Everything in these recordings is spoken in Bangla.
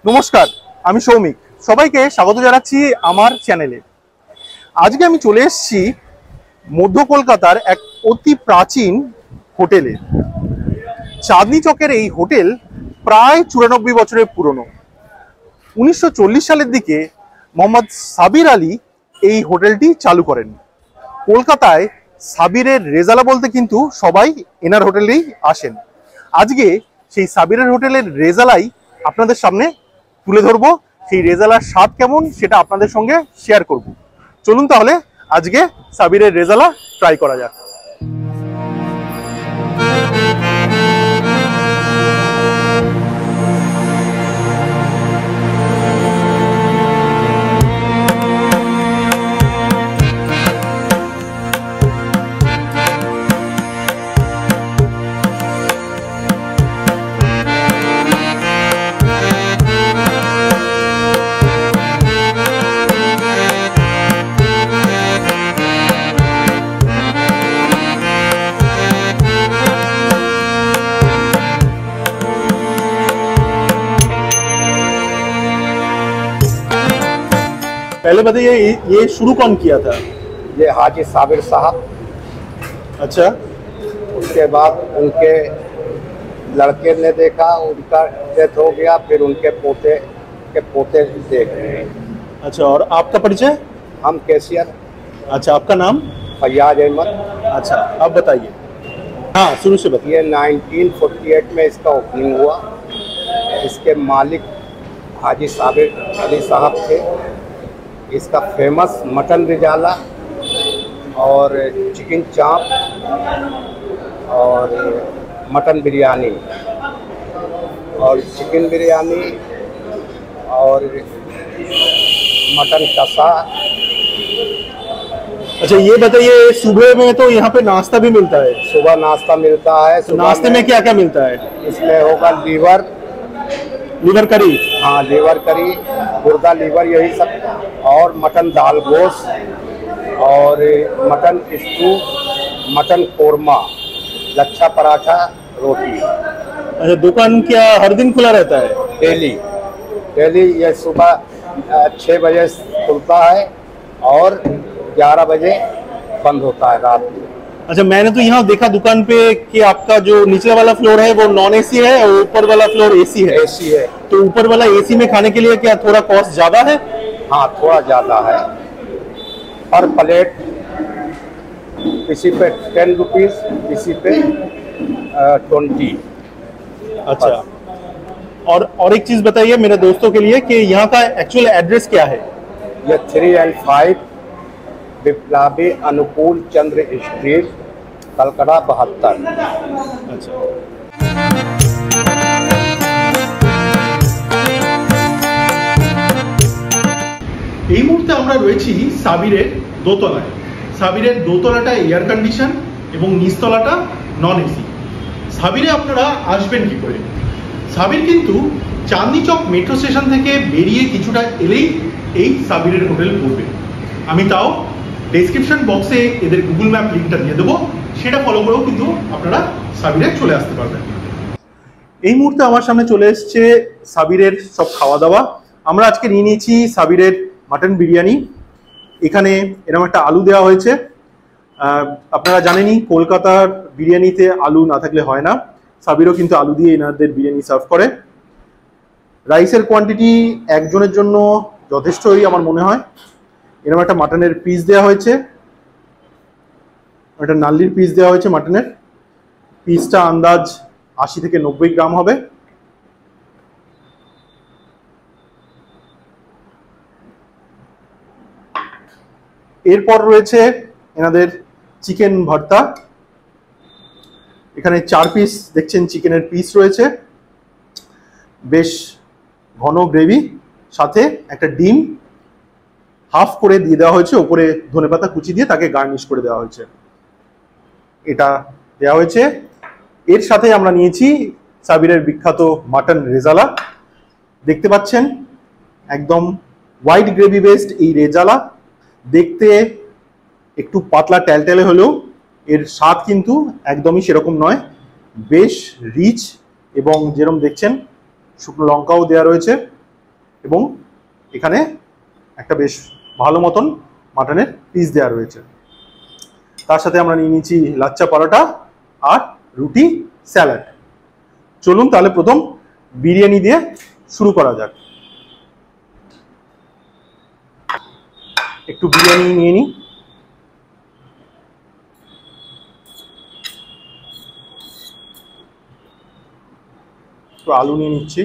নমস্কার, আমি সৌমিক। সবাইকে স্বাগত জানাচ্ছি আমার চ্যানেলে। আজকে আমি চলে এসেছি মধ্য কলকাতার এক অতি প্রাচীন হোটেলে। চাঁদনি চকের এই হোটেল প্রায় 94 বছরের পুরনো। 1940 সালের দিকে মোহাম্মদ সাবির আলী এই হোটেলটি চালু করেন। কলকাতায় সাবিরের রেজালা বলতে কিন্তু সবাই এনার হোটেলেই আসেন। আজকে সেই সাবিরের হোটেলের রেজালাই আপনাদের সামনে তুলে ধরবো। সেই রেজালার স্বাদ কেমন সেটা আপনাদের সঙ্গে শেয়ার করব। চলুন তাহলে আজকে সাবিরের রেজালা ট্রাই করা যাক। पहले बताइए, ये शुरू कौन किया था? ये हाजी साबिर साहब। अच्छा। उसके बाद उनके लड़के ने देखा, उनका डेथ हो गया, फिर उनके पोते के पोते देख रहे हैं। अच्छा, और आपका परिचय? हम कैशियर। अच्छा, आपका नाम? फैयाज अहमद। अच्छा, आप बताइए। हाँ, शुरू से बताइए। ये 1948 में इसका ओपनिंग हुआ। इसके मालिक हाजी साबिर अली साहब थे। इसका फेमस मटन रिजाला और चिकन चाप और मटन बिरयानी और चिकन बिरयानी और मटन कसा। अच्छा, ये बताइए, सुबह में तो यहाँ पे नाश्ता भी मिलता है? सुबह नाश्ता मिलता है। तो नाश्ते में क्या क्या मिलता है? इसमें होगा लीवर करी। हाँ, लीवर करी, गुर्दा लीवर, यही सब, और मटन दाल गोश्त और mutton stew, mutton korma, lachha paratha, रोटी। अच्छा, दुकान क्या हर दिन खुला रहता है? डेली ये सुबह 6 बजे खुलता है और 11 बजे बंद होता है रात में। अच्छा, मैंने तो यहाँ देखा दुकान पे कि आपका जो निचला वाला फ्लोर है वो नॉन एसी है और ऊपर वाला फ्लोर एसी है। एसी है। तो ऊपर वाला एसी में खाने के लिए क्या थोड़ा कॉस्ट ज्यादा है? हाँ, थोड़ा ज़्यादा है। पर प्लेट किसी पे 10 रुपीज़, किसी पे 20। अच्छा, और एक चीज़ बताइए मेरे दोस्तों के लिए कि यहाँ का एक्चुअल एड्रेस क्या है? ये 3 and 5 विप्लवी अनुकूल चंद्र स्ट्रीट, कलकत्ता 72। अच्छा। এই মুহূর্তে আমরা রয়েছি সাবিরের দোতলায়। সাবিরের দোতলাটা এয়ার কন্ডিশন এবং নিচতলাটা নন এসি। সাবিরে আপনারা আসবেন কি করে? সাবির কিন্তু চাঁদনি চক মেট্রো স্টেশন থেকে বেরিয়ে কিছুটা এলেই এই সাবিরের হোটেল পড়বে। আমি তাও ডেসক্রিপশন বক্সে এদের গুগল ম্যাপ লিঙ্কটা দিয়ে দেবো, সেটা ফলো করেও কিন্তু আপনারা সাবিরে চলে আসতে পারবেন। এই মুহূর্তে আমার সামনে চলে এসছে সাবিরের সব খাওয়া দাওয়া। আমরা আজকে নিয়ে নিয়েছি সাবিরের মাটন বিরিয়ানি। এখানে এরকম একটা আলু দেওয়া হয়েছে। আপনারা জানেনই কলকাতার বিরিয়ানিতে আলু না থাকলে হয় না। সাবিরও কিন্তু আলু দিয়ে এনাদের বিরিয়ানি সার্ভ করে। রাইসের কোয়ান্টিটি একজনের জন্য যথেষ্টই আমার মনে হয়। এরকম একটা মাটনের পিস দেওয়া হয়েছে, একটা নাল্লির পিস দেওয়া হয়েছে মাটনের। পিসটা আন্দাজ 80 থেকে 90 গ্রাম হবে। এরপর রয়েছে এনাদের চিকেন ভর্তা। এখানে 4 পিস দেখছেন চিকেনের পিস রয়েছে। বেশ ঘন গ্রেভি, সাথে একটা ডিম হাফ করে দিয়ে দেওয়া হয়েছে, ওপরে ধনেপাতা কুচি দিয়ে তাকে গার্নিশ করে দেওয়া হয়েছে। এটা দেওয়া হয়েছে। এর সাথে আমরা নিয়েছি সাবিরের বিখ্যাত মাটন রেজালা। দেখতে পাচ্ছেন একদম হোয়াইট গ্রেভি বেসড এই রেজালা, দেখতে একটু পাতলা ট্যালট্যালে হলেও এর স্বাদ কিন্তু একদমই সেরকম নয়, বেশ রিচ, এবং যেরকম দেখছেন শুকনো লঙ্কাও দেওয়া রয়েছে, এবং এখানে একটা বেশ ভালো মতন মাটনের পিস দেওয়া রয়েছে। তার সাথে আমরা নিয়ে নিয়েছি লাচ্চা পরোটা আর রুটি, স্যালাড। চলুন তাহলে প্রথম বিরিয়ানি দিয়ে শুরু করা যাক। একটু বিরিয়ানি নিয়ে নিই। একটু আলু নিয়ে নিচ্ছি।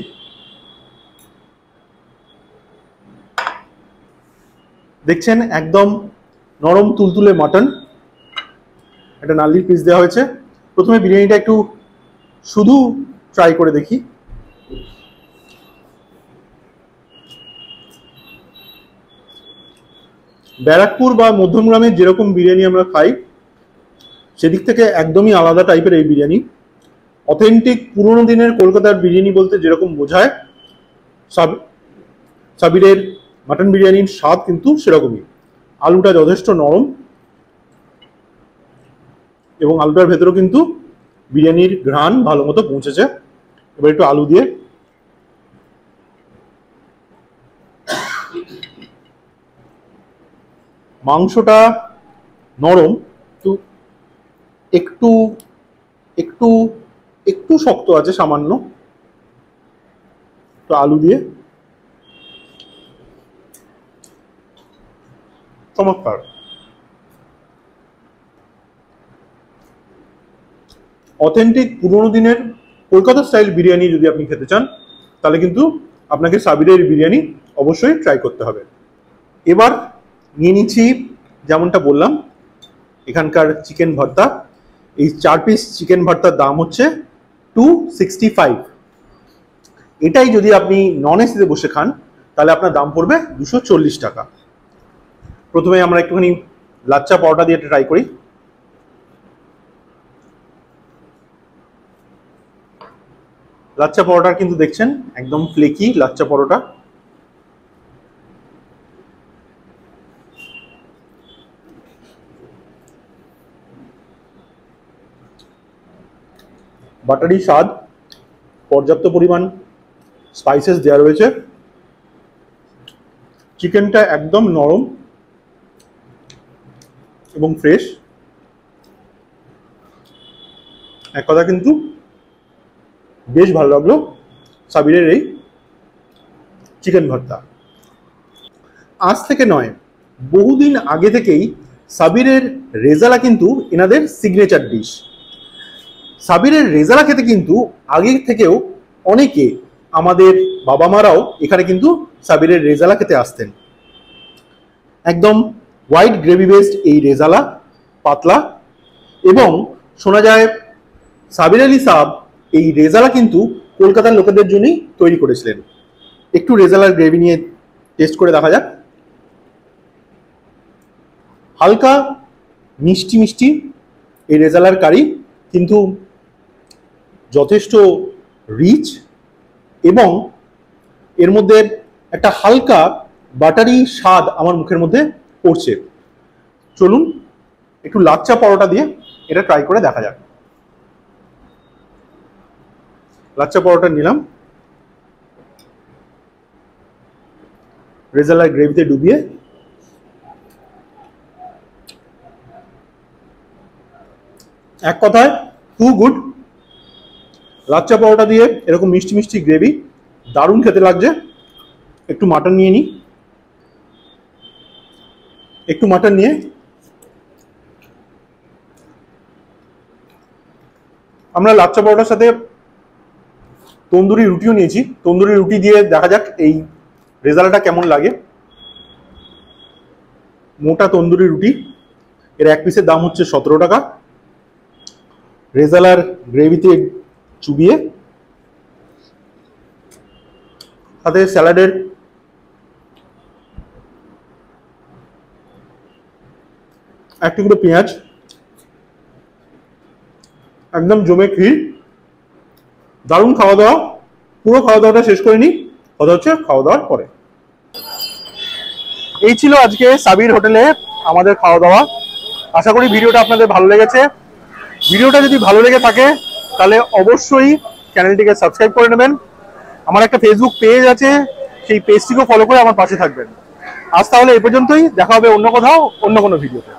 দেখছেন একদম নরম তুলতুলে মাটন, একটা নালির পিস দেওয়া হয়েছে। প্রথমে বিরিয়ানিটা একটু শুধু ট্রাই করে দেখি। ব্যারাকপুর বা মধ্যমগ্রামের যেরকম বিরিয়ানি আমরা খাই সেদিক থেকে একদমই আলাদা টাইপের এই বিরিয়ানি। অথেন্টিক পুরোনো দিনের কলকাতার বিরিয়ানি বলতে যেরকম বোঝায়, সাবিরের মাটন বিরিয়ানির স্বাদ কিন্তু সেরকমই। আলুটা যথেষ্ট নরম, এবং আলুটার ভেতরেও কিন্তু বিরিয়ানির ঘ্রাণ ভালো মতো পৌঁছেছে। এবার একটু আলু দিয়ে মাংসটা নরম, তো একটু একটু একটু শক্ত আছে সামান্য। তো আলু দিয়ে চমৎকার। অথেন্টিক পুরোনো দিনের কলকাতা স্টাইল বিরিয়ানি যদি আপনি খেতে চান তাহলে কিন্তু আপনাকে সাবিরের বিরিয়ানি অবশ্যই ট্রাই করতে হবে। এবার নিয়ে নিচ্ছি যেমনটা বললাম এখানকার চিকেন ভর্তা। এই 4 পিস চিকেন ভর্তার দাম হচ্ছে 265। এটাই যদি আপনি নন এসিতে বসে খান তাহলে আপনার দাম পড়বে 240 টাকা। প্রথমে আমরা একটুখানি লাচ্চা পরোটা দিয়ে ট্রাই করি। লাচ্চা পরোটা কিন্তু দেখছেন একদম ফ্লেকি লাচ্চা পরোটা। বাটারি স্বাদ, পর্যাপ্ত পরিমাণ স্পাইসেস দেওয়া রয়েছে, চিকেনটা একদম নরম এবং ফ্রেশ। এক কথা কিন্তু বেশ ভালো লাগলো সাবিরের এই চিকেন ভর্তা। আজ থেকে নয়, বহুদিন আগে থেকেই সাবিরের রেজালা কিন্তু এনাদের সিগনেচার ডিশ। সাবিরের রেজালা খেতে কিন্তু আগে থেকেও অনেকে, আমাদের বাবা মারাও এখানে কিন্তু সাবিরের রেজালা খেতে আসতেন। একদম হোয়াইট গ্রেভি বেসড এই রেজালা, পাতলা, এবং শোনা যায় সাবির আলী সাহাব এই রেজালা কিন্তু কলকাতার লোকেদের জন্যই তৈরি করেছিলেন। একটু রেজালার গ্রেভি নিয়ে টেস্ট করে দেখা যাক। হালকা মিষ্টি মিষ্টি এই রেজালার কারি, কিন্তু যথেষ্ট রিচ, এবং এর মধ্যে একটা হালকা বাটারি স্বাদ আমার মুখের মধ্যে পড়ছে। চলুন একটু লাচ্চা পরোটা দিয়ে এটা ট্রাই করে দেখা যাক। লাচ্চা পরোটা নিলাম, রেজালার গ্রেভিতে ডুবিয়ে। এক কথায় টু গুড। লাচ্চা পরোটা দিয়ে এরকম মিষ্টি মিষ্টি গ্রেভি দারুণ খেতে লাগছে। একটু মাটন নিয়ে নিই। একটু মাটন নিয়ে আমরা লাচ্চা পরোটার সাথে তন্দুরি রুটিও নিয়েছি। তন্দুরি রুটি দিয়ে দেখা যাক এই রেজাল্টটা কেমন লাগে। মোটা তন্দুরি রুটি, এর এক পিসের দাম হচ্ছে 17 টাকা। রেজালার গ্রেভিতে চুবিয়ে সাথে স্যালাডের এক টুকরো পেঁয়াজ, একদম জমে ক্ষীর, দারুণ খাওয়া দাওয়া। পুরো খাওয়া দাওয়াটা শেষ করে নিই, কথা হচ্ছে খাওয়া দাওয়ার পরে। এই ছিল আজকে সাবির হোটেলে আমাদের খাওয়া দাওয়া। আশা করি ভিডিওটা আপনাদের ভালো লেগেছে। ভিডিওটা যদি ভালো লেগে থাকে তাহলে অবশ্যই চ্যানেলটিকে সাবস্ক্রাইব করে নেবেন। আমার একটা ফেসবুক পেজ আছে, সেই পেজটিকেও ফলো করে আমার পাশে থাকবেন। আজ তাহলে এই পর্যন্তই, দেখা হবে অন্য কোথাও অন্য কোনো ভিডিওতে।